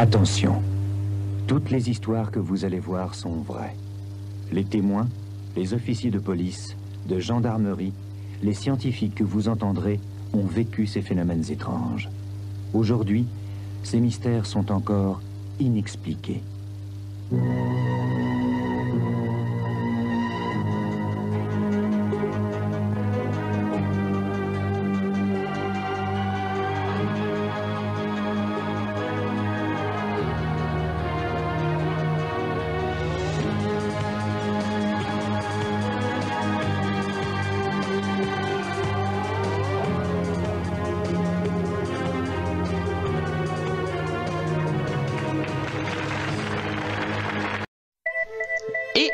Attention, toutes les histoires que vous allez voir sont vraies. Les témoins, les officiers de police, de gendarmerie, les scientifiques que vous entendrez ont vécu ces phénomènes étranges. Aujourd'hui, ces mystères sont encore inexpliqués.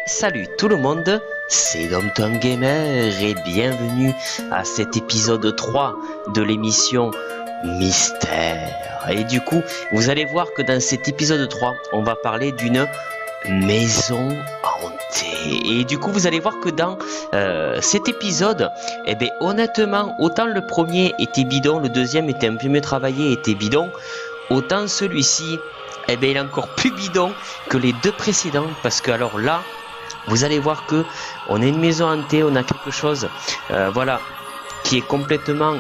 Salut tout le monde, c'est DomTom Gamer et bienvenue à cet épisode 3 de l'émission Mystère. Et du coup, vous allez voir que dans cet épisode 3, on va parler d'une maison hantée. Et du coup, vous allez voir que dans cet épisode, eh bien, honnêtement, autant le premier était bidon, le deuxième était un peu mieux travaillé, était bidon, autant celui-ci, eh bien, il est encore plus bidon que les deux précédents, parce que alors là, vous allez voir que on a une maison hantée, on a quelque chose, voilà, qui est complètement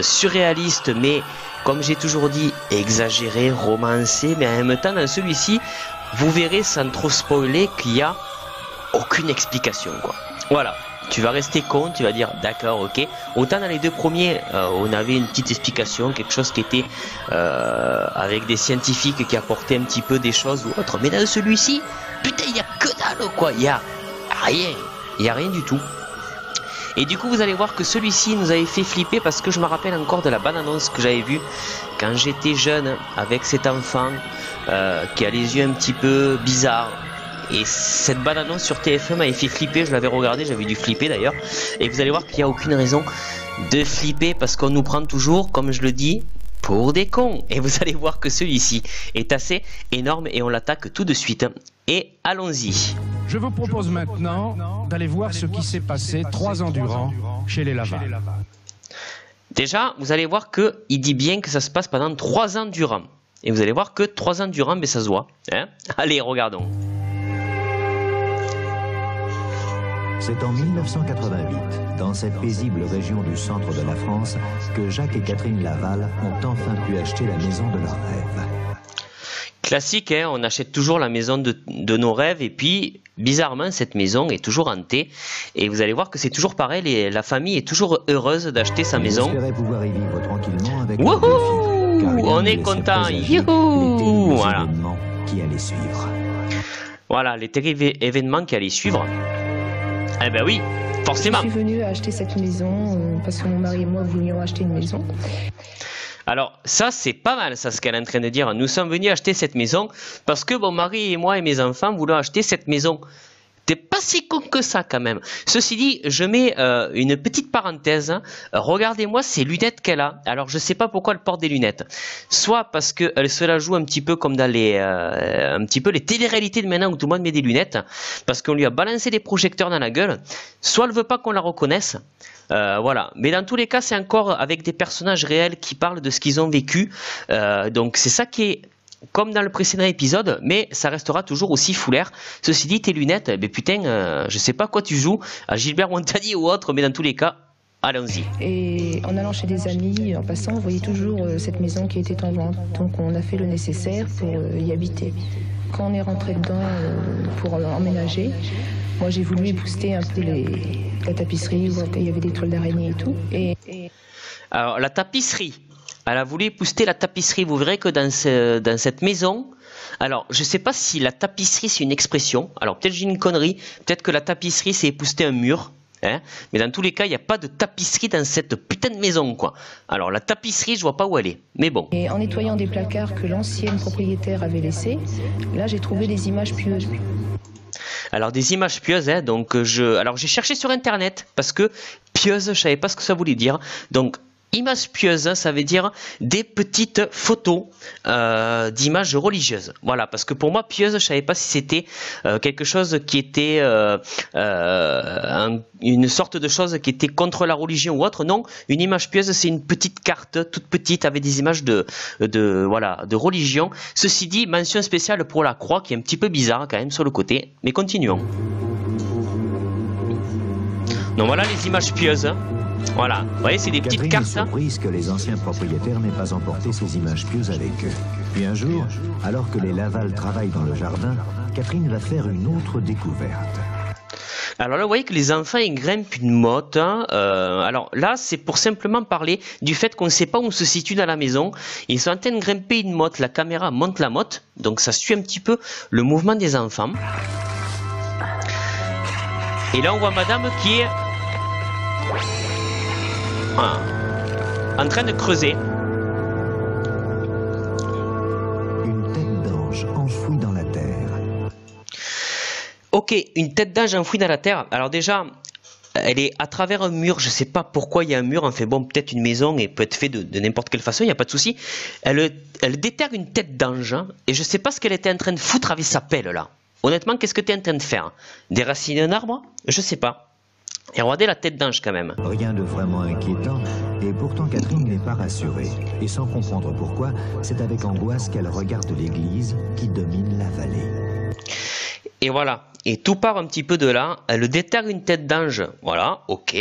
surréaliste, mais comme j'ai toujours dit, exagéré, romancé, mais en même temps dans celui-ci, vous verrez sans trop spoiler qu'il n'y a aucune explication, quoi. Voilà, tu vas rester con, tu vas dire d'accord, ok. Autant dans les deux premiers, on avait une petite explication, quelque chose qui était avec des scientifiques qui apportaient un petit peu des choses ou autre, mais dans celui-ci, putain, il y a que dalle, quoi. Il y a rien du tout. Et du coup, vous allez voir que celui-ci nous avait fait flipper parce que je me rappelle encore de la bande-annonce que j'avais vue quand j'étais jeune avec cet enfant qui a les yeux un petit peu bizarres. Et cette bande-annonce sur TF1 m'avait fait flipper, je l'avais regardé, j'avais dû flipper d'ailleurs. Et vous allez voir qu'il n'y a aucune raison de flipper parce qu'on nous prend toujours, comme je le dis, pour des cons. Et vous allez voir que celui-ci est assez énorme et on l'attaque tout de suite. Et allons-y. Je vous propose maintenant d'aller voir ce qui s'est passé 3 ans durant chez les Laval. Déjà, vous allez voir qu'il dit bien que ça se passe pendant 3 ans durant. Et vous allez voir que 3 ans durant, mais ça se voit. Hein? Allez, regardons. C'est en 1988, dans cette paisible région du centre de la France, que Jacques et Catherine Laval ont enfin pu acheter la maison de leurs rêves. Classique, hein, on achète toujours la maison de nos rêves et puis, bizarrement, cette maison est toujours hantée. Et vous allez voir que c'est toujours pareil, la famille est toujours heureuse d'acheter sa maison. J'espérais pouvoir y vivre tranquillement avec wouhou, on est content, youhou, voilà. Qui allaient suivre. Voilà, les terribles événements qui allaient suivre. Eh ben oui, forcément. Je suis venue acheter cette maison parce que mon mari et moi voulions acheter une maison. Alors ça c'est pas mal ça ce qu'elle est en train de dire. Nous sommes venus acheter cette maison parce que mon mari et moi et mes enfants voulons acheter cette maison. T'es pas si con que ça quand même. Ceci dit, je mets une petite parenthèse. Hein. Regardez-moi ces lunettes qu'elle a. Alors je sais pas pourquoi elle porte des lunettes. Soit parce qu'elle se la joue un petit peu comme dans les un petit peu les téléréalités de maintenant où tout le monde met des lunettes, parce qu'on lui a balancé des projecteurs dans la gueule. Soit elle veut pas qu'on la reconnaisse. Voilà. Mais dans tous les cas, c'est encore avec des personnages réels qui parlent de ce qu'ils ont vécu. Donc c'est ça qui est comme dans le précédent épisode, mais ça restera toujours aussi foulaire. Ceci dit, tes lunettes, ben putain, je sais pas quoi tu joues, à Gilbert Montagny ou autre, mais dans tous les cas, allons-y. Et en allant chez des amis, en passant, on voyait toujours cette maison qui était en vente. Donc on a fait le nécessaire pour y habiter. Quand on est rentré dedans pour emménager, moi j'ai voulu épouster un peu la tapisserie, où il y avait des toiles d'araignée et tout. Alors, la tapisserie. Elle a voulu épouster la tapisserie. Vous verrez que dans cette maison, alors je sais pas si la tapisserie c'est une expression. Alors peut-être j'ai une connerie. Peut-être que la tapisserie c'est épouster un mur. Hein, mais dans tous les cas, il n'y a pas de tapisserie dans cette putain de maison, quoi. Alors la tapisserie, je vois pas où elle est. Mais bon. Et en nettoyant des placards que l'ancienne propriétaire avait laissés, là j'ai trouvé des images pieuses. Alors des images pieuses, hein, donc alors j'ai cherché sur internet parce que pieuse, je savais pas ce que ça voulait dire. Donc Images pieuses, ça veut dire des petites photos d'images religieuses. Voilà, parce que pour moi, pieuse, je savais pas si c'était quelque chose qui était une sorte de chose qui était contre la religion ou autre. Non, une image pieuse, c'est une petite carte toute petite avec des images de religion. Ceci dit, mention spéciale pour la croix qui est un petit peu bizarre quand même sur le côté. Mais continuons. Donc voilà les images pieuses. Voilà, vous voyez, c'est des petites cartes. Catherine est surprise que les anciens propriétaires n'aient pas emporté ces images pieuses avec eux. Puis un jour, alors que les Laval travaillent dans le jardin, Catherine va faire une autre découverte. Alors là, vous voyez que les enfants, ils grimpent une motte. Alors là, c'est pour simplement parler du fait qu'on ne sait pas où on se situe dans la maison. Ils sont en train de grimper une motte. La caméra monte la motte. Donc ça suit un petit peu le mouvement des enfants. Et là, on voit madame qui est en train de creuser. Une tête d'ange enfouie dans la terre. Ok, une tête d'ange enfouie dans la terre. Alors déjà, elle est à travers un mur. Je sais pas pourquoi il y a un mur. Enfin bon, peut-être une maison et peut être fait de n'importe quelle façon. Il n'y a pas de souci. Elle déterre une tête d'ange. Hein, et je sais pas ce qu'elle était en train de foutre avec sa pelle là. Honnêtement, qu'est-ce que tu es en train de faire? Déraciner un arbre? Je sais pas. Et regardez la tête d'ange quand même. Rien de vraiment inquiétant, et pourtant Catherine n'est pas rassurée. Et sans comprendre pourquoi, c'est avec angoisse qu'elle regarde l'église qui domine la vallée. Et voilà, et tout part un petit peu de là. Elle déterre une tête d'ange. Voilà, ok,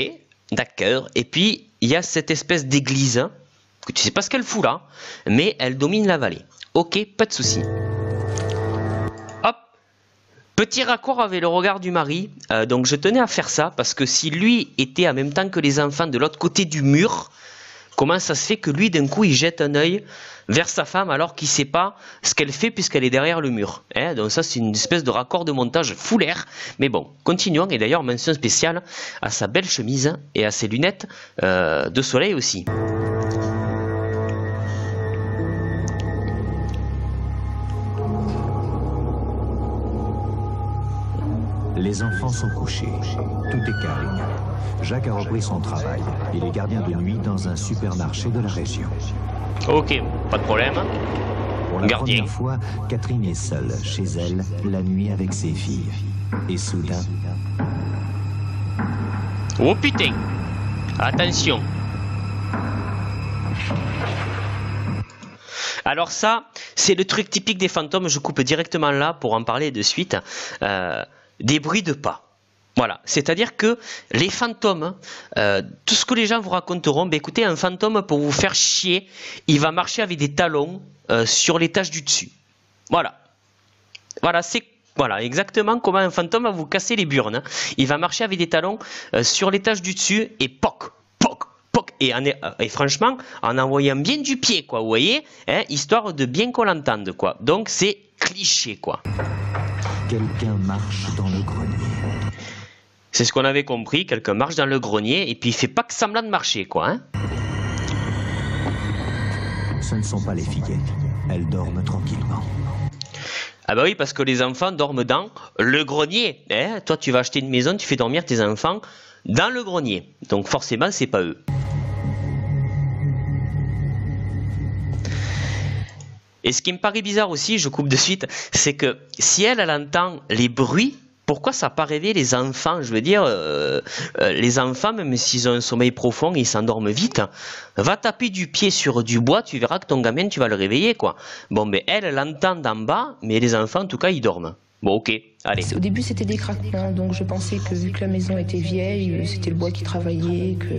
d'accord. Et puis, il y a cette espèce d'église, que tu sais pas ce qu'elle fout là, mais elle domine la vallée. Ok, pas de souci. Petit raccord avec le regard du mari, donc je tenais à faire ça parce que si lui était en même temps que les enfants de l'autre côté du mur, comment ça se fait que lui d'un coup il jette un œil vers sa femme alors qu'il ne sait pas ce qu'elle fait puisqu'elle est derrière le mur, hein? Donc ça c'est une espèce de raccord de montage fou l'air, mais bon, continuons. Et d'ailleurs mention spéciale à sa belle chemise et à ses lunettes de soleil aussi. Les enfants sont couchés. Tout est calme. Jacques a repris son travail. Il est gardien de nuit dans un supermarché de la région. Ok, pas de problème. Pour la première fois, Catherine est seule chez elle la nuit avec ses filles. Et soudain... Oh putain! Attention! Alors ça, c'est le truc typique des fantômes. Je coupe directement là pour en parler de suite. Des bruits de pas. Voilà, c'est-à-dire que les fantômes, tout ce que les gens vous raconteront, ben écoutez, un fantôme pour vous faire chier, il va marcher avec des talons sur l'étage du dessus. Voilà. Voilà, c'est exactement comment un fantôme va vous casser les burnes. Hein. Il va marcher avec des talons sur l'étage du dessus et poc, poc, poc. Et franchement, en envoyant bien du pied, quoi, vous voyez, hein, histoire de bien qu'on l'entende, quoi. Donc c'est cliché, quoi. Quelqu'un marche dans le grenier. C'est ce qu'on avait compris, quelqu'un marche dans le grenier et puis il fait pas que semblant de marcher, quoi. Hein. Ce ne sont pas les fillettes, elles dorment tranquillement. Ah bah oui, parce que les enfants dorment dans le grenier. Hein. Toi, tu vas acheter une maison, tu fais dormir tes enfants dans le grenier. Donc forcément, c'est pas eux. Et ce qui me paraît bizarre aussi, je coupe de suite, c'est que si elle entend les bruits, pourquoi ça n'a pas réveillé les enfants? Je veux dire, les enfants, même s'ils ont un sommeil profond, ils s'endorment vite. Va taper du pied sur du bois, tu verras que ton gamin, tu vas le réveiller, quoi. Bon, mais elle l'entend d'en bas, mais les enfants, en tout cas, ils dorment. Bon, ok, allez. Au début, c'était des craquements, donc je pensais que vu que la maison était vieille, c'était le bois qui travaillait, que...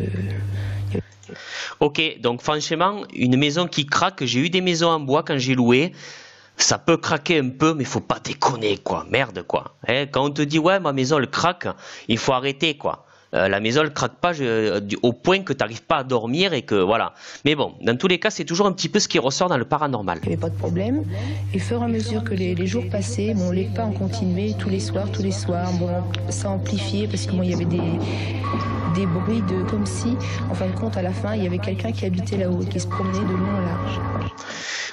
Ok, donc franchement, une maison qui craque, j'ai eu des maisons en bois quand j'ai loué, ça peut craquer un peu, mais faut pas déconner, quoi, merde, quoi. Hein, quand on te dit, ouais, ma maison, elle craque, il faut arrêter, quoi. La maison, elle craque pas au point que tu n'arrives pas à dormir et que, voilà. Mais bon, dans tous les cas, c'est toujours un petit peu ce qui ressort dans le paranormal. Il n'y avait pas de problème. Et au fur et à mesure que les jours passaient, bon, les pas ont continué tous les soirs. Bon, ça amplifiait parce que bon, il y avait des bruits de comme si, en fin de compte, à la fin, il y avait quelqu'un qui habitait là-haut et qui se promenait de long en large.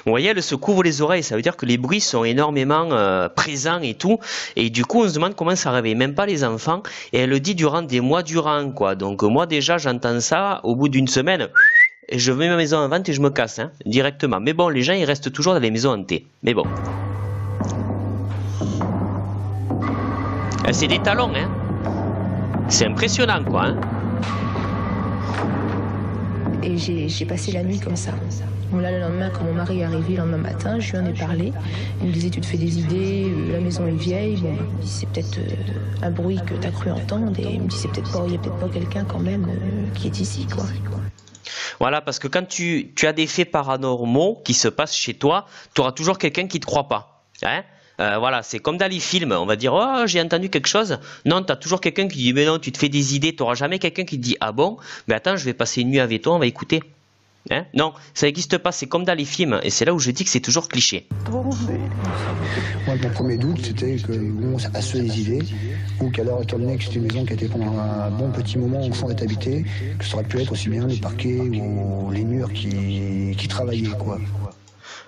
Vous voyez, elle se couvre les oreilles, ça veut dire que les bruits sont énormément présents et tout, et du coup on se demande comment ça réveille même pas les enfants, et elle le dit durant des mois durant, quoi. Donc moi déjà j'entends ça, au bout d'une semaine, je mets ma maison en vente et je me casse, hein, directement. Mais bon, les gens, ils restent toujours dans les maisons hantées. Mais bon. C'est des talons, hein. C'est impressionnant, quoi, hein. Et j'ai passé la nuit comme ça. Bon, là, le lendemain, quand mon mari est arrivé, le lendemain matin, je lui en ai parlé. Il me disait, tu te fais des idées, la maison est vieille. Bon, c'est peut-être un bruit que tu as cru entendre. Et il me dit, c'est peut-être pas, il y a peut-être pas quelqu'un quand même qui est ici, quoi. Voilà, parce que quand tu as des faits paranormaux qui se passent chez toi, tu auras toujours quelqu'un qui ne te croit pas, hein. Voilà, c'est comme dans les films, on va dire, oh, j'ai entendu quelque chose. Non, tu as toujours quelqu'un qui dit, mais non, tu te fais des idées. Tu n'auras jamais quelqu'un qui te dit, ah bon, mais attends, je vais passer une nuit avec toi, on va écouter. Hein? Non, ça n'existe pas, c'est comme dans les films. Et c'est là où je dis que c'est toujours cliché. Moi, mon premier doute, c'était que bon, ça passe des idées, ou qu'alors, étant donné que c'était une maison qui était pendant un bon petit moment sans être habitée, que ça aurait pu être aussi bien le parquet ou les murs qui travaillaient, quoi.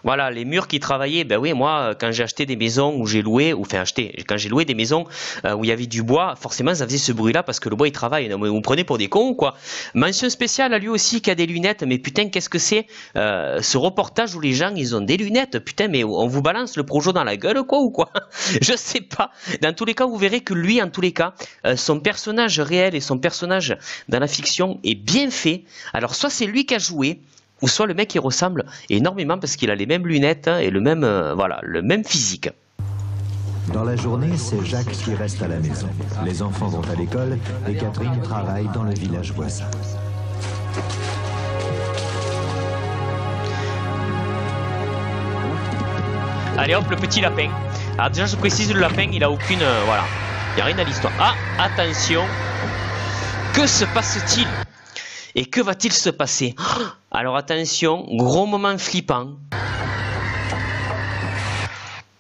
Voilà, les murs qui travaillaient, ben oui, moi, quand j'ai acheté des maisons où j'ai loué, quand j'ai loué des maisons où il y avait du bois, forcément, ça faisait ce bruit-là parce que le bois, il travaille. Vous me prenez pour des cons ou quoi? Mention spéciale à lui aussi qui a des lunettes, mais putain, qu'est-ce que c'est ce reportage où les gens, ils ont des lunettes, putain, mais on vous balance le projo dans la gueule, quoi, ou quoi? Je sais pas. Dans tous les cas, vous verrez que lui, en tous les cas, son personnage réel et son personnage dans la fiction est bien fait. Alors, soit c'est lui qui a joué, ou soit le mec il ressemble énormément parce qu'il a les mêmes lunettes et le même, voilà, le même physique. Dans la journée, c'est Jacques qui reste à la maison. Les enfants vont à l'école et Catherine travaille dans le village voisin. Allez hop, le petit lapin. Alors déjà je précise, le lapin il a aucune, voilà, il n'y a rien à l'histoire. Ah, attention, que se passe-t-il? Et que va-t-il se passer? Alors attention, gros moment flippant.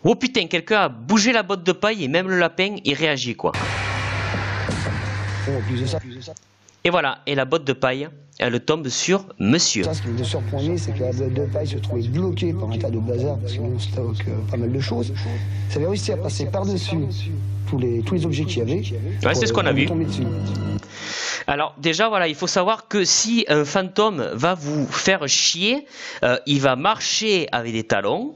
Oh putain, quelqu'un a bougé la botte de paille et même le lapin il réagit, quoi. Oh, plus de ça. Et voilà, et la botte de paille, elle tombe sur monsieur. Ça, ce qui me surprenait, c'est que la botte de paille se trouvait bloquée par un tas de bazar, parce qu'on stocke pas mal de choses. Ça avait réussi à passer par-dessus tous les objets qu'il y avait. Ouais, c'est ce qu'on a vu. Dessus. Alors déjà voilà, il faut savoir que si un fantôme va vous faire chier, il va marcher avec des talons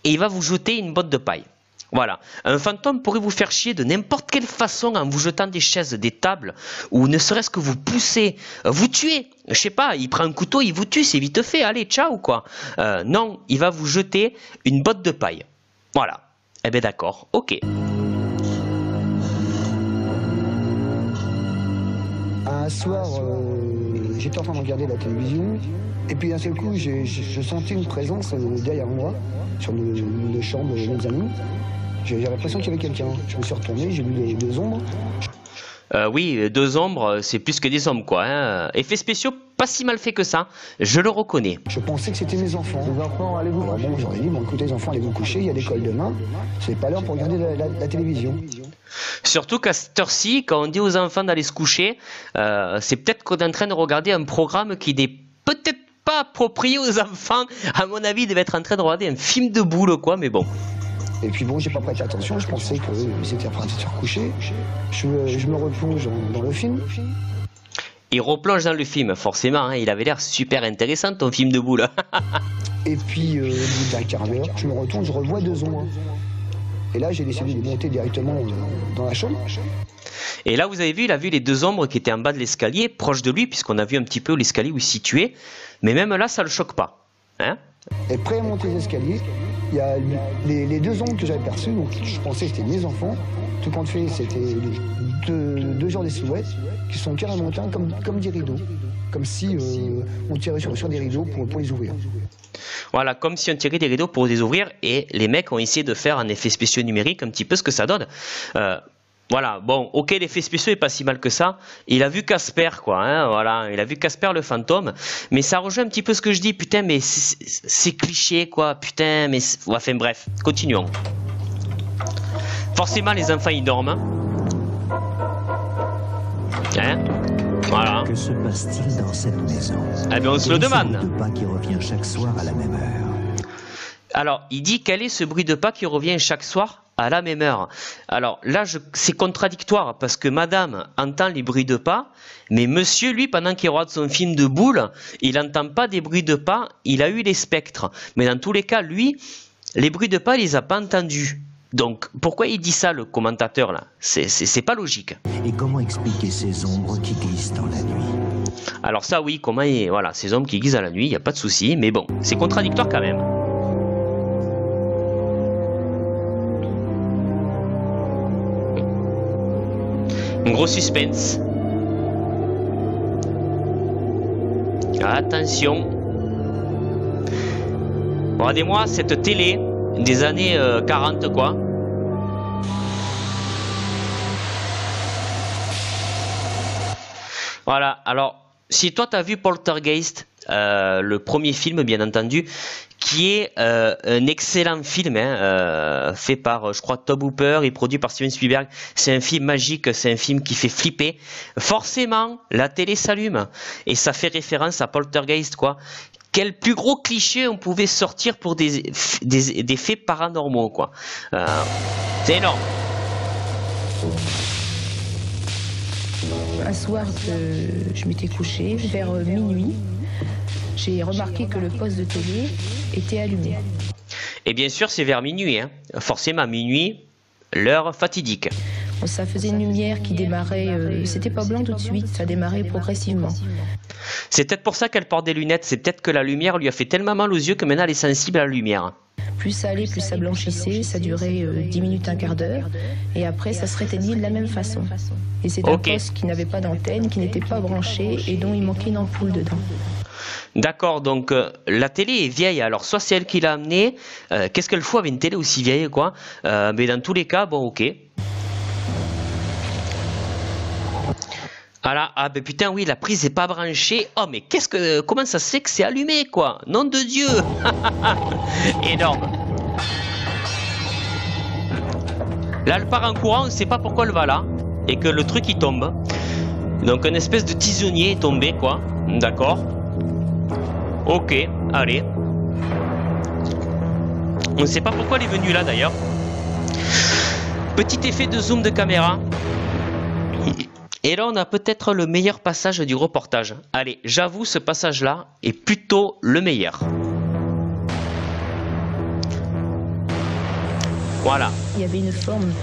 et il va vous jeter une botte de paille. Voilà, un fantôme pourrait vous faire chier de n'importe quelle façon en vous jetant des chaises, des tables, ou ne serait-ce que vous pousser, vous tuer. Je sais pas, il prend un couteau, il vous tue, c'est vite fait, allez, ciao quoi. Non, il va vous jeter une botte de paille. Voilà, eh ben d'accord, ok. Un soir, j'étais en train de regarder la télévision, et puis d'un seul coup, je sentais une présence derrière moi, sur le champ de mes amis. J'ai l'impression qu'il y avait quelqu'un. Je me suis retourné, j'ai vu deux ombres. Oui, deux ombres, c'est plus que des ombres, quoi. Hein. Effets spéciaux, pas si mal fait que ça, je le reconnais. Je pensais que c'était mes enfants. Les enfants, allez-vous coucher. Bon, j'aurais dit, bon, écoutez, les enfants, allez vous coucher, il y a l'école demain. C'est pas l'heure pour regarder la télévision. Surtout qu'à cette heure-ci, quand on dit aux enfants d'aller se coucher, c'est peut-être qu'on est en train de regarder un programme qui n'est peut-être pas approprié aux enfants. À mon avis, ils devaient être en train de regarder un film de boule, quoi, mais bon. Et puis bon, j'ai pas prêté attention, je pensais qu'ils étaient en train de se recoucher. Je me replonge dans le film. Il replonge dans le film, forcément, hein, il avait l'air super intéressant ton film de boule. Et puis, au bout d'un quart d'heure, je me retourne, je revois deux ombres. Et là, j'ai décidé de monter directement dans la chambre. Et là, vous avez vu, il a vu les deux ombres qui étaient en bas de l'escalier, proche de lui, puisqu'on a vu un petit peu l'escalier où il se situait. Mais même là, ça le choque pas. Hein? Et prêt à monter les escaliers, il y a les deux ombres que j'avais perçues, donc je pensais que c'était mes enfants. Tout compte fait, c'était deux genres des silhouettes qui sont carrément teints comme des rideaux. Comme si on tirait sur des rideaux pour les ouvrir. Voilà, comme si on tirait des rideaux pour les ouvrir, et les mecs ont essayé de faire un effet spéciaux numérique un petit peu ce que ça donne. Voilà, bon, ok, l'effet spéciaux est pas si mal que ça. Il a vu Casper, quoi, hein, voilà, il a vu Casper le fantôme. Mais ça rejoint un petit peu ce que je dis, putain, mais c'est cliché, quoi, putain, mais... Enfin, bref, continuons. Forcément, les enfants, ils dorment. Hein? Voilà. Que se passe-t-il dans cette maison? Eh bien, on se le demande. Quel est ce bruit de pas qui revient chaque soir à la même heure? Alors, il dit quel est ce bruit de pas qui revient chaque soir à la même heure. Alors là, c'est contradictoire parce que madame entend les bruits de pas, mais monsieur, lui, pendant qu'il regarde son film de boules, il n'entend pas des bruits de pas, il a eu les spectres. Mais dans tous les cas, lui, les bruits de pas, il les a pas entendus. Donc, pourquoi il dit ça, le commentateur, là? C'est pas logique. Et comment expliquer ces ombres qui glissent dans la nuit? Alors ça, oui, voilà, ces ombres qui glissent dans la nuit, il n'y a pas de souci, mais bon, c'est contradictoire quand même. Un gros suspense. Attention. Regardez-moi cette télé des années 40 quoi. Voilà, alors si toi t'as vu Poltergeist, le premier film bien entendu, qui est un excellent film fait par je crois Tobe Hooper et produit par Steven Spielberg. C'est un film magique, c'est un film qui fait flipper. Forcément la télé s'allume et ça fait référence à Poltergeist quoi. Quel plus gros cliché on pouvait sortir pour des faits paranormaux quoi. C'est énorme. Un soir, je m'étais couchée vers minuit. J'ai remarqué que le poste de télé était allumé. Et bien sûr, c'est vers minuit. Hein. Forcément, minuit, l'heure fatidique. Ça faisait une lumière qui démarrait, c'était pas blanc tout de suite, ça démarrait progressivement. C'est peut-être pour ça qu'elle porte des lunettes, c'est peut-être que la lumière lui a fait tellement mal aux yeux que maintenant elle est sensible à la lumière. Plus ça allait, plus ça blanchissait, ça durait 10 minutes, un quart d'heure, et après ça se réteignait de la même façon. Et c'est un poste qui n'avait pas d'antenne, qui n'était pas branché et dont il manquait une ampoule dedans. D'accord, donc la télé est vieille, alors soit c'est elle qui l'a amenée, qu'est-ce qu'elle fout avec une télé aussi vieille quoi, mais dans tous les cas, bon ok. Voilà, ah ben putain oui, la prise est pas branchée. Oh mais comment ça se fait que c'est allumé quoi? Nom de Dieu. Énorme. Là elle part en courant, on sait pas pourquoi elle va là. Et que le truc il tombe. Donc une espèce de tisonnier est tombé quoi. D'accord. Ok, allez. On ne sait pas pourquoi elle est venue là d'ailleurs. Petit effet de zoom de caméra. Et là, on a peut-être le meilleur passage du reportage. Allez, j'avoue, ce passage-là est plutôt le meilleur. Voilà. Il y avait une forme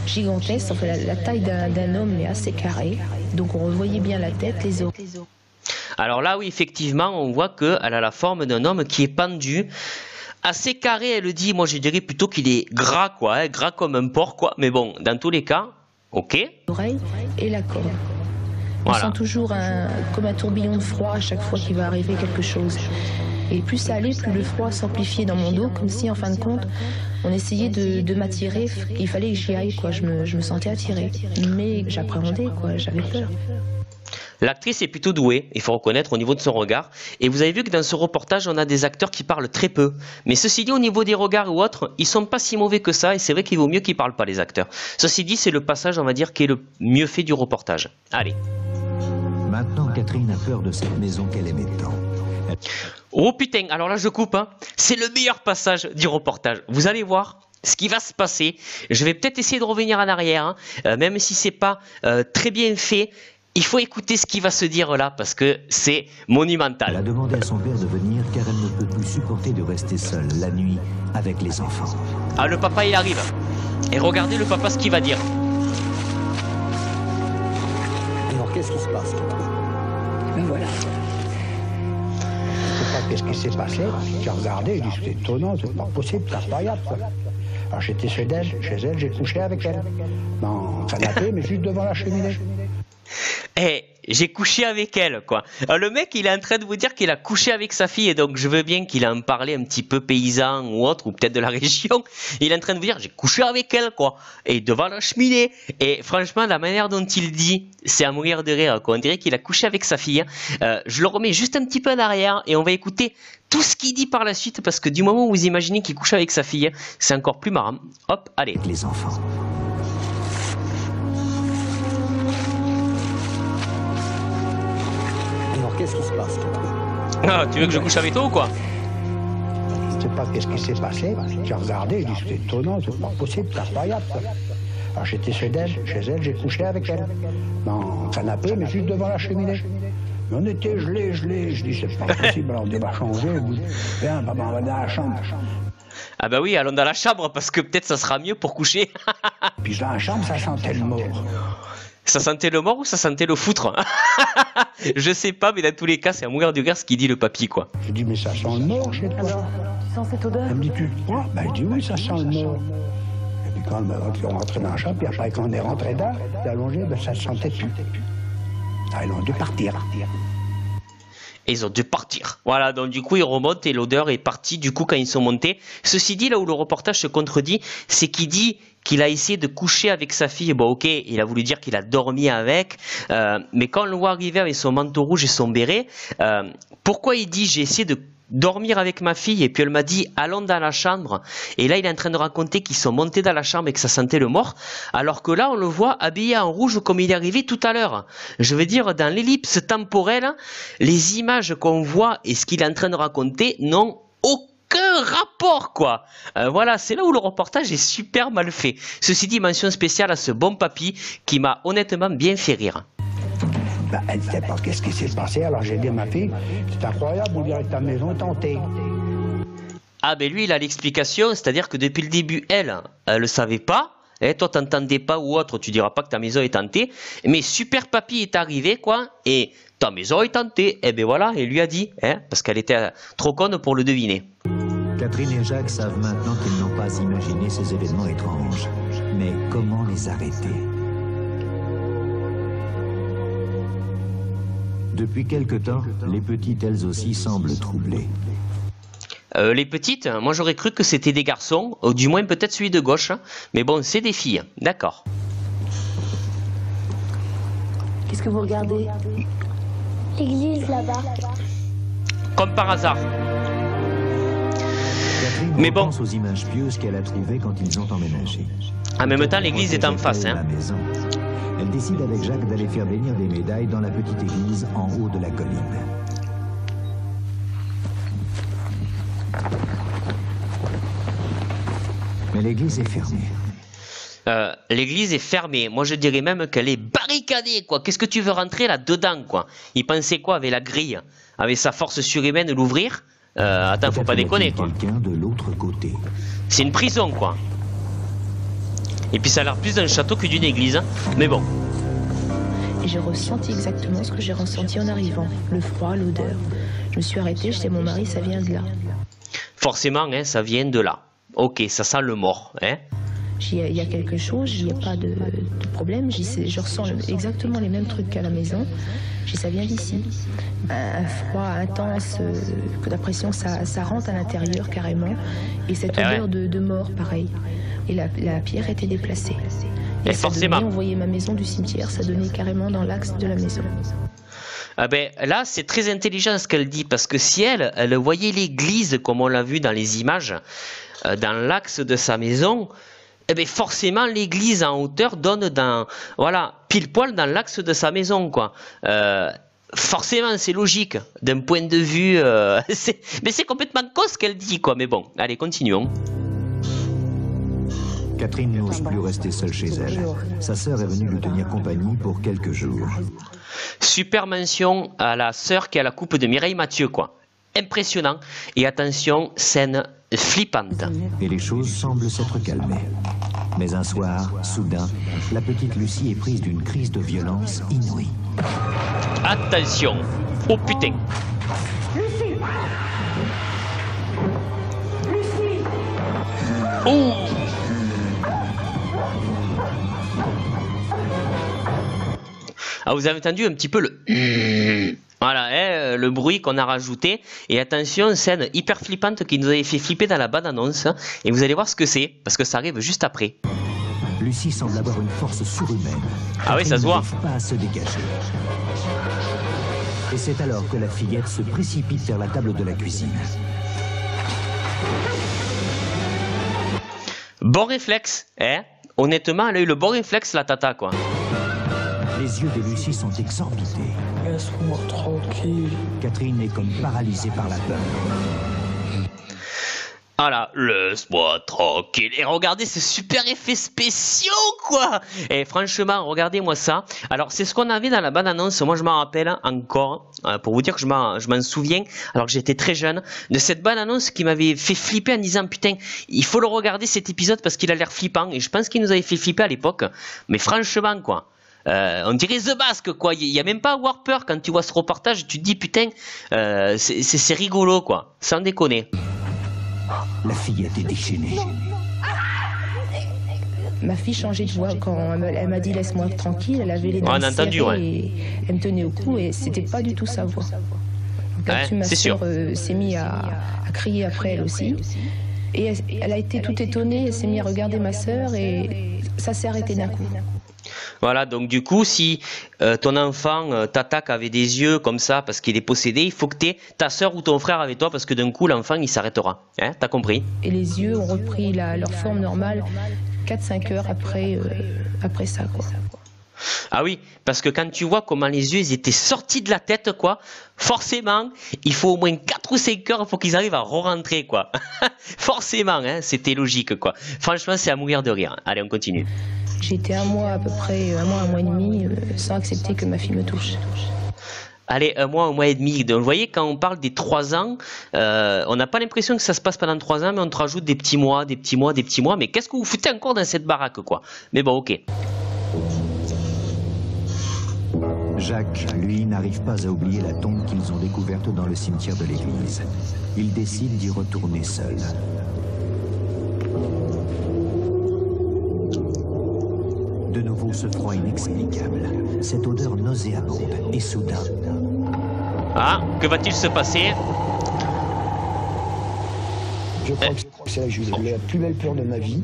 gigantesque, enfin la taille d'un homme, mais assez carré. Donc on revoyait bien la tête, les os. Alors là, oui, effectivement, on voit qu'elle a la forme d'un homme qui est pendu. Assez carré, elle dit. Moi, je dirais plutôt qu'il est gras, quoi. Hein, gras comme un porc, quoi. Mais bon, dans tous les cas... Ok. L'oreille et la corde. Voilà. On sent toujours comme un tourbillon de froid à chaque fois qu'il va arriver quelque chose. Et plus ça allait, plus le froid s'amplifiait dans mon dos, comme si en fin de compte, on essayait de m'attirer. Il fallait que j'y aille, quoi. Je me sentais attirée. Mais j'appréhendais, quoi. J'avais peur. L'actrice est plutôt douée, il faut reconnaître, au niveau de son regard. Et vous avez vu que dans ce reportage, on a des acteurs qui parlent très peu. Mais ceci dit, au niveau des regards ou autres, ils sont pas si mauvais que ça. Et c'est vrai qu'il vaut mieux qu'ils parlent pas, les acteurs. Ceci dit, c'est le passage, on va dire, qui est le mieux fait du reportage. Allez. Maintenant, Catherine a peur de cette maison qu'elle aimait tant. Oh putain, alors là, je coupe. Hein. C'est le meilleur passage du reportage. Vous allez voir ce qui va se passer. Je vais peut-être essayer de revenir en arrière, hein, même si c'est pas très bien fait. Il faut écouter ce qui va se dire là parce que c'est monumental. Elle a demandé à son père de venir car elle ne peut plus supporter de rester seule la nuit avec les enfants. Ah, le papa il arrive. Et regardez le papa ce qu'il va dire. Alors qu'est-ce qui se passe? Ben voilà. Je sais pas qu'est-ce qui s'est passé. J'ai regardé, j'ai dit c'est étonnant, c'est pas possible, c'est incroyable. Quoi. Alors j'étais chez elle, j'ai couché avec elle. Dans un canapé, mais juste devant la cheminée. Eh, j'ai couché avec elle, quoi. Alors, le mec, il est en train de vous dire qu'il a couché avec sa fille, et donc je veux bien qu'il en parle un petit peu paysan ou autre, ou peut-être de la région. Il est en train de vous dire, j'ai couché avec elle, quoi. Et devant la cheminée. Et franchement, la manière dont il dit, c'est à mourir de rire, quoi. On dirait qu'il a couché avec sa fille. Je le remets juste un petit peu en arrière, et on va écouter tout ce qu'il dit par la suite, parce que du moment où vous imaginez qu'il couche avec sa fille, c'est encore plus marrant. Hop, allez. Avec les enfants. Alors qu'est-ce qui se passe? Ah, tu veux que je couche avec toi ou quoi? Je sais pas qu'est-ce qui s'est passé. J'ai regardé, j'ai dit c'est étonnant, c'est pas possible, c'est incroyable. Ça. Alors j'étais chez elle, j'ai couché avec elle. Dans le canapé, mais juste devant la cheminée. Mais on était gelés. Je dis c'est pas possible, alors on va changer. Viens, papa, on va dans la chambre. Ah bah oui, allons dans la chambre parce que peut-être ça sera mieux pour coucher. Puis dans la chambre, ça sentait le mort. Ça sentait le mort ou ça sentait le foutre? Je sais pas, mais dans tous les cas, c'est à mourir de rire ce qu'il dit le papy, quoi. Je dis mais ça sent le mort chez toi. Alors, tu sens cette odeur? Elle me dit tu le crois? Ben je dis oui, ça sent le mort. Et puis quand on est rentré dans la chambre, puis après quand on est rentré là, allongé, ben ça ne sentait plus. Ah, ils ont dû partir. Et ils ont dû partir. Voilà, donc du coup, ils remontent et l'odeur est partie du coup quand ils sont montés. Ceci dit, là où le reportage se contredit, c'est qu'il dit qu'il a essayé de coucher avec sa fille. Bon, ok, il a voulu dire qu'il a dormi avec, mais quand on le voit arriver avec son manteau rouge et son béret, pourquoi il dit j'ai essayé de dormir avec ma fille et puis elle m'a dit allons dans la chambre, et là il est en train de raconter qu'ils sont montés dans la chambre et que ça sentait le mort, alors que là on le voit habillé en rouge comme il est arrivé tout à l'heure. Je veux dire, dans l'ellipse temporelle, les images qu'on voit et ce qu'il est en train de raconter n'ont aucun rapport, quoi. Voilà, c'est là où le reportage est super mal fait. Ceci dit, mention spéciale à ce bon papy qui m'a honnêtement bien fait rire. Ben, elle ne sait pas qu'est-ce qui s'est passé, alors j'ai dit à ma fille, c'est incroyable, on dirait que ta maison est hantée. Ah ben lui il a l'explication, c'est-à-dire que depuis le début elle le savait pas, et toi t'entendais pas ou autre, tu diras pas que ta maison est hantée, mais super papy est arrivé quoi, et ta maison est hantée, et ben voilà, il lui a dit, hein, parce qu'elle était trop conne pour le deviner. Catherine et Jacques savent maintenant qu'ils n'ont pas imaginé ces événements étranges. Mais comment les arrêter? Depuis quelque temps, les petites, elles aussi, semblent troublées. Les petites, moi j'aurais cru que c'était des garçons, ou du moins peut-être celui de gauche, hein, mais bon, c'est des filles, d'accord. Qu'est-ce que vous regardez? L'église là-bas. Comme par hasard. Catherine mais bon, pense aux images pieuses qu'elle a trouvées quand ils ont emménagé. En même temps, l'église est en face, hein. La maison. Elle décide avec Jacques d'aller faire bénir des médailles dans la petite église en haut de la colline. Mais l'église est fermée. L'église est fermée. Moi, je dirais même qu'elle est barricadée, quoi. Qu'est-ce que tu veux rentrer là-dedans, quoi? Il pensait quoi avec la grille? Avec sa force surhumaine, l'ouvrir? Attends, faut pas déconner, quoi. Quelqu'un de l'autre côté. C'est une prison, quoi. Et puis ça a l'air plus d'un château que d'une église, hein. Mais bon. Et j'ai ressenti exactement ce que j'ai ressenti en arrivant. Le froid, l'odeur. Je me suis arrêtée, je dis mon mari, ça vient de là. Forcément, hein, ça vient de là. Ok, ça sent le mort, hein. Il y a quelque chose, il n'y a pas de problème. Je ressens exactement les mêmes trucs qu'à la maison. Ça vient d'ici. Un froid intense, que l'impression ça rentre à l'intérieur carrément. Et cette odeur de mort, pareil. Et la pierre était déplacée. Et forcément. On voyait ma maison du cimetière, ça donnait carrément dans l'axe de la maison. Ah ben, là, c'est très intelligent ce qu'elle dit, parce que si elle voyait l'église, comme on l'a vu dans les images, dans l'axe de sa maison, eh ben forcément l'église en hauteur donne dans, voilà, pile poil dans l'axe de sa maison, quoi. Forcément, c'est logique d'un point de vue, mais c'est complètement con ce qu'elle dit, quoi. Mais bon, allez, continuons. Catherine n'ose plus rester seule chez elle. Sa sœur est venue lui tenir compagnie pour quelques jours. Super mention à la sœur qui a la coupe de Mireille Mathieu, quoi. Impressionnant. Et attention, scène flippante. Et les choses semblent s'être calmées. Mais un soir, soudain, la petite Lucie est prise d'une crise de violence inouïe. Attention. Oh putain. Lucie. Lucie. Oh. Ah, vous avez entendu un petit peu le... Voilà, hein, le bruit qu'on a rajouté. Et attention, scène hyper flippante qui nous avait fait flipper dans la bande-annonce. Et vous allez voir ce que c'est, parce que ça arrive juste après. Lucie semble avoir une force surhumaine. Ah oui, ça se voit. Elle n'arrive pas à se dégager. Et c'est alors que la fillette se précipite vers la table de la cuisine. Bon réflexe, hein. Honnêtement, elle a eu le bon réflexe, la tata, quoi. Les yeux de Lucie sont exorbités. Laisse-moi tranquille. Catherine est comme paralysée par la peur. Voilà, laisse-moi tranquille. Et regardez ces super effets spéciaux, quoi. Et franchement, regardez-moi ça. Alors, c'est ce qu'on avait dans la bande-annonce. Moi, je m'en rappelle encore, pour vous dire que je m'en souviens, alors que j'étais très jeune, de cette bande-annonce qui m'avait fait flipper en disant, putain, il faut le regarder cet épisode parce qu'il a l'air flippant. Et je pense qu'il nous avait fait flipper à l'époque. Mais franchement, quoi. On dirait The Mask, quoi. Il n'y a même pas Warper. Quand tu vois ce reportage, tu te dis, putain, c'est rigolo, quoi. Sans déconner. La fille a été déchaînée. Ma fille changeait de voix quand elle m'a dit laisse-moi tranquille. Elle avait les dents on a entendu, serrées et elle me tenait au cou et c'était pas du tout sa voix. Donc là-dessus, ma soeur s'est mise à crier après elle aussi. Et elle a été toute étonnée, elle s'est mise à regarder ma soeur et ça s'est arrêté d'un coup. Voilà, donc du coup, si ton enfant t'attaque avec des yeux comme ça parce qu'il est possédé, il faut que tu aies ta soeur ou ton frère avec toi parce que d'un coup, l'enfant, il s'arrêtera. Hein, t'as compris? Et les yeux ont repris leur forme normale 4-5 heures après ça, quoi. Ah oui, parce que quand tu vois comment les yeux ils étaient sortis de la tête, quoi, forcément, il faut au moins 4 ou 5 heures pour qu'ils arrivent à re-rentrer, quoi. Forcément, hein, c'était logique, quoi. Franchement, c'est à mourir de rire. Allez, on continue. J'ai été un mois à peu près, un mois et demi, sans accepter que ma fille me touche. Allez, un mois et demi. Donc, vous voyez, quand on parle des 3 ans, on n'a pas l'impression que ça se passe pendant 3 ans, mais on te rajoute des petits mois. Mais qu'est-ce que vous foutez encore dans cette baraque, quoi? Mais bon, ok. Jacques, lui, n'arrive pas à oublier la tombe qu'ils ont découverte dans le cimetière de l'église. Il décide d'y retourner seul. De nouveau ce froid inexplicable, cette odeur nauséabonde et soudain. Ah, que va-t-il se passer? Je crois que c'est là que j'ai eu la plus belle peur de ma vie.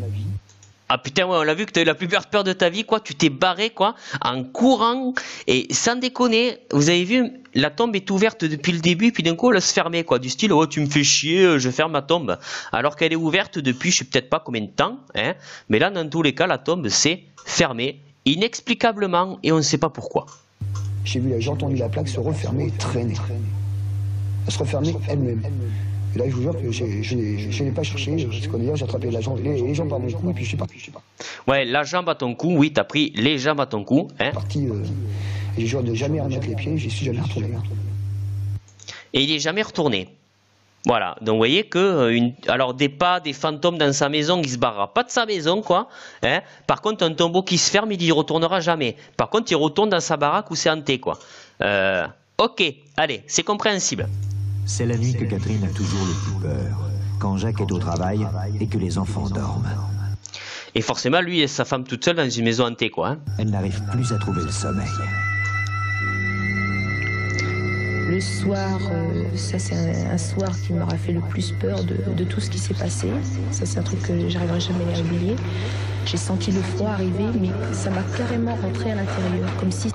Ah putain, ouais, on l'a vu que tu as eu la plus peur de ta vie, quoi. Tu t'es barré, quoi, en courant. Et sans déconner, vous avez vu, la tombe est ouverte depuis le début, puis d'un coup, elle se fermait, quoi. Du style, oh, tu me fais chier, je ferme ma tombe. Alors qu'elle est ouverte depuis, je sais peut-être pas combien de temps, hein. Mais là, dans tous les cas, la tombe s'est fermée, inexplicablement, et on ne sait pas pourquoi. J'ai entendu la plaque se refermer et traîner. Elle se refermait elle-même. Et là, je vous jure que je n'ai pas cherché, parce qu'on j'ai attrapé la jambe, les jambes par mon cou, et puis je suis parti. Ouais, la jambe à ton cou, oui, t'as pris les jambes à ton cou, hein. Parti, et j'ai juré de jamais remettre les pieds, j'y suis jamais retourné. Et il n'est jamais retourné. Voilà, donc vous voyez que, alors des fantômes dans sa maison, il se barrera pas de sa maison, quoi. Hein. Par contre, un tombeau qui se ferme, il y retournera jamais. Par contre, il retourne dans sa baraque où c'est hanté, quoi. Ok, allez, c'est compréhensible. C'est la nuit que Catherine a toujours le plus peur, quand Jacques est au travail et que les enfants dorment. Et forcément, lui et sa femme toute seule dans une maison hantée, quoi. Hein. Elle n'arrive plus à trouver le sommeil. Le soir, ça c'est un soir qui m'aura fait le plus peur de tout ce qui s'est passé. Ça c'est un truc que j'arriverai jamais à oublier. J'ai senti le froid arriver, mais ça m'a carrément rentré à l'intérieur, comme si...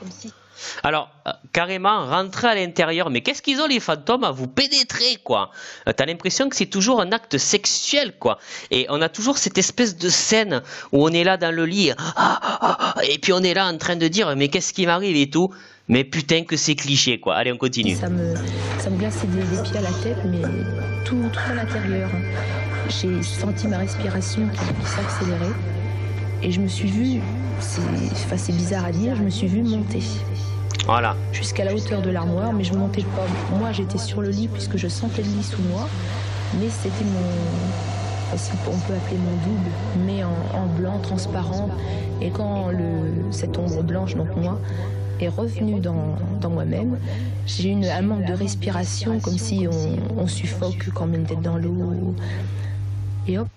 Alors, carrément, rentrer à l'intérieur, mais qu'est-ce qu'ils ont les fantômes à vous pénétrer, quoi? T'as l'impression que c'est toujours un acte sexuel, quoi. Et on a toujours cette espèce de scène où on est là dans le lit, et puis on est là en train de dire, mais qu'est-ce qui m'arrive et tout? Mais putain que c'est cliché, quoi. Allez, on continue. Ça me glaçait des pieds à la tête, mais tout à l'intérieur. J'ai senti ma respiration qui s'accélérait. Et je me suis vue, c'est bizarre à dire, je me suis vue monter. Voilà. Jusqu'à la hauteur de l'armoire, mais je ne montais pas. Moi, j'étais sur le lit puisque je sentais le lit sous moi. Mais c'était on peut appeler mon double, mais en blanc, transparent. Et quand cette ombre blanche, donc moi, est revenue dans moi-même, j'ai eu un manque de respiration, comme si on suffoque quand on met une tête dans l'eau. Et hop.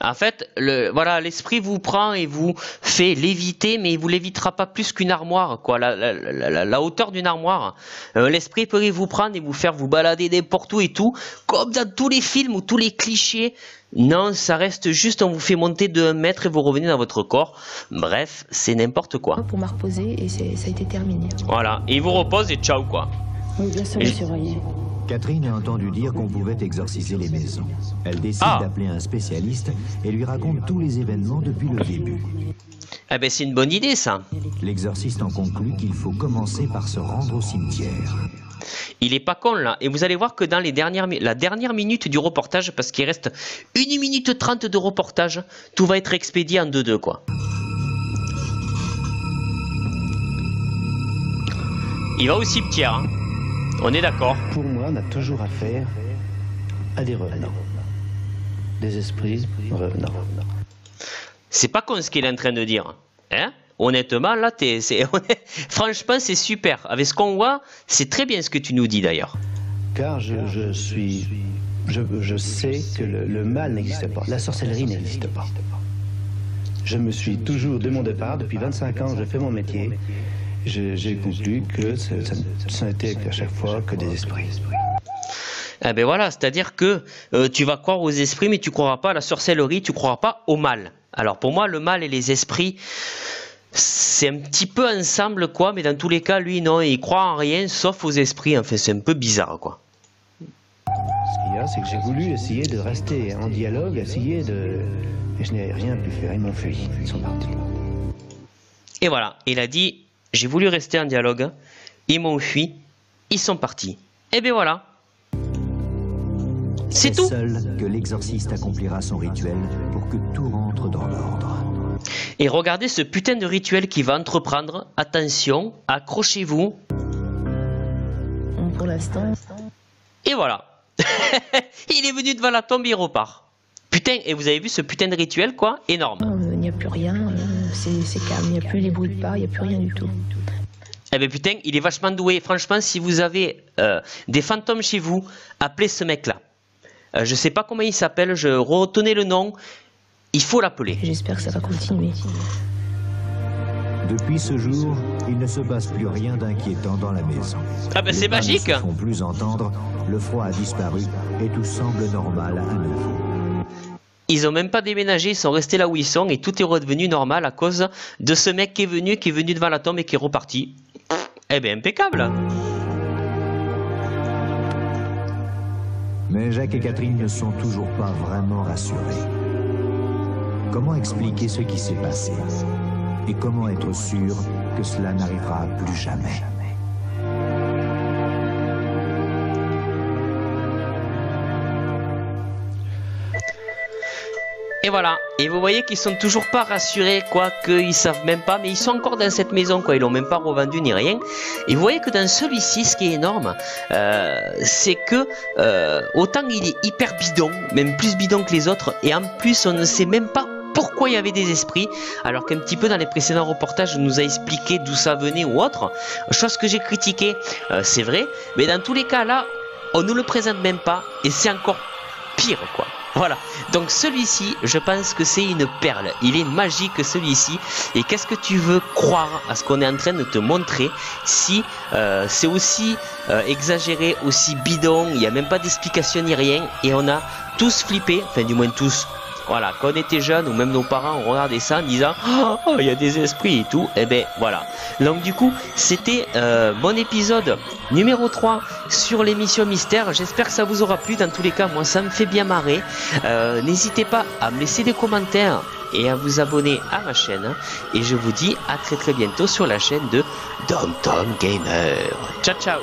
En fait, voilà, l'esprit vous prend et vous fait léviter, mais il vous lévitera pas plus qu'une armoire, quoi, la hauteur d'une armoire. L'esprit peut vous prendre et vous faire vous balader n'importe où et tout, comme dans tous les films ou tous les clichés. Non, ça reste juste, on vous fait monter de 1 mètre et vous revenez dans votre corps. Bref, c'est n'importe quoi. Pour me reposer et ça a été terminé. Voilà, et il vous repose et ciao, quoi. Oui, bien sûr, monsieur Royer. Catherine a entendu dire qu'on pouvait exorciser les maisons. Elle décide d'appeler un spécialiste et lui raconte tous les événements depuis le début. Eh ben c'est une bonne idée, ça. L'exorciste en conclut qu'il faut commencer par se rendre au cimetière. Il est pas con là. Et vous allez voir que dans la dernière minute du reportage, parce qu'il reste 1 minute 30 de reportage, tout va être expédié en 2-2 quoi. Il va au cimetière, hein. On est d'accord. Pour moi, on a toujours affaire à des revenants. Des esprits revenants. C'est pas con ce qu'il est en train de dire. Hein? Honnêtement, là, franchement, c'est super. Avec ce qu'on voit, c'est très bien ce que tu nous dis d'ailleurs. Car je sais que le mal n'existe pas. La sorcellerie n'existe pas. Je me suis toujours, de mon départ, depuis 25 ans, je fais mon métier. J'ai conclu que ça n'était qu'à chaque fois que des esprits. Eh ben voilà, c'est-à-dire que tu vas croire aux esprits, mais tu ne croiras pas à la sorcellerie, tu ne croiras pas au mal. Alors pour moi, le mal et les esprits, c'est un petit peu ensemble, quoi, mais dans tous les cas, lui, non, il croit en rien, sauf aux esprits. Enfin, c'est un peu bizarre, quoi. Ce qu'il y a, c'est que j'ai voulu essayer de rester en dialogue, et je n'ai rien pu faire, ils m'ont fui, ils sont partis. Et voilà, il a dit... J'ai voulu rester en dialogue, ils m'ont fui, ils sont partis. Et bien voilà. C'est tout. Seul que l'exorciste accomplira son rituel pour que tout rentre dans l'ordre. Et regardez ce putain de rituel qu'il va entreprendre. Attention, accrochez-vous. Pour l'instant. Et voilà. Il est venu devant la tombe, il repart. Putain, et vous avez vu ce putain de rituel, quoi? Énorme. Il n'y a plus rien, c'est calme, il n'y a plus les bruits de pas, il n'y a plus rien du tout. Eh ben putain, il est vachement doué. Franchement, si vous avez des fantômes chez vous, appelez ce mec-là. Je sais pas comment il s'appelle, je retenais le nom. Il faut l'appeler. J'espère que ça va continuer. Depuis ce jour, il ne se passe plus rien d'inquiétant dans la maison. Ah ben c'est magique. Les pas ne se font plus entendre, le froid a disparu et tout semble normal à nouveau. Ils ont même pas déménagé, ils sont restés là où ils sont et tout est redevenu normal à cause de ce mec qui est venu devant la tombe et qui est reparti. Eh bien, impeccable. Mais Jacques et Catherine ne sont toujours pas vraiment rassurés. Comment expliquer ce qui s'est passé? Et comment être sûr que cela n'arrivera plus jamais? Et voilà, et vous voyez qu'ils sont toujours pas rassurés, quoi, qu'ils savent même pas, mais ils sont encore dans cette maison, quoi, ils l'ont même pas revendu ni rien. Et vous voyez que dans celui-ci, ce qui est énorme, c'est que autant il est hyper bidon, même plus bidon que les autres, et en plus on ne sait même pas pourquoi il y avait des esprits, alors qu'un petit peu dans les précédents reportages on nous a expliqué d'où ça venait ou autre, chose que j'ai critiqué, c'est vrai, mais dans tous les cas là, on nous le présente même pas, et c'est encore pire, quoi. Voilà, donc celui-ci, je pense que c'est une perle, il est magique celui-ci, et qu'est-ce que tu veux croire à ce qu'on est en train de te montrer si c'est aussi exagéré, aussi bidon, il n'y a même pas d'explication ni rien, et on a tous flippé, enfin du moins tous. Voilà, quand on était jeunes ou même nos parents ont regardé ça en disant « Oh, il y a des esprits et tout », et ben voilà. Donc du coup, c'était mon épisode numéro 3 sur l'émission Mystère. J'espère que ça vous aura plu. Dans tous les cas, moi ça me fait bien marrer. N'hésitez pas à me laisser des commentaires et à vous abonner à ma chaîne. Et je vous dis à très bientôt sur la chaîne de DomTom Gamer. Ciao ciao.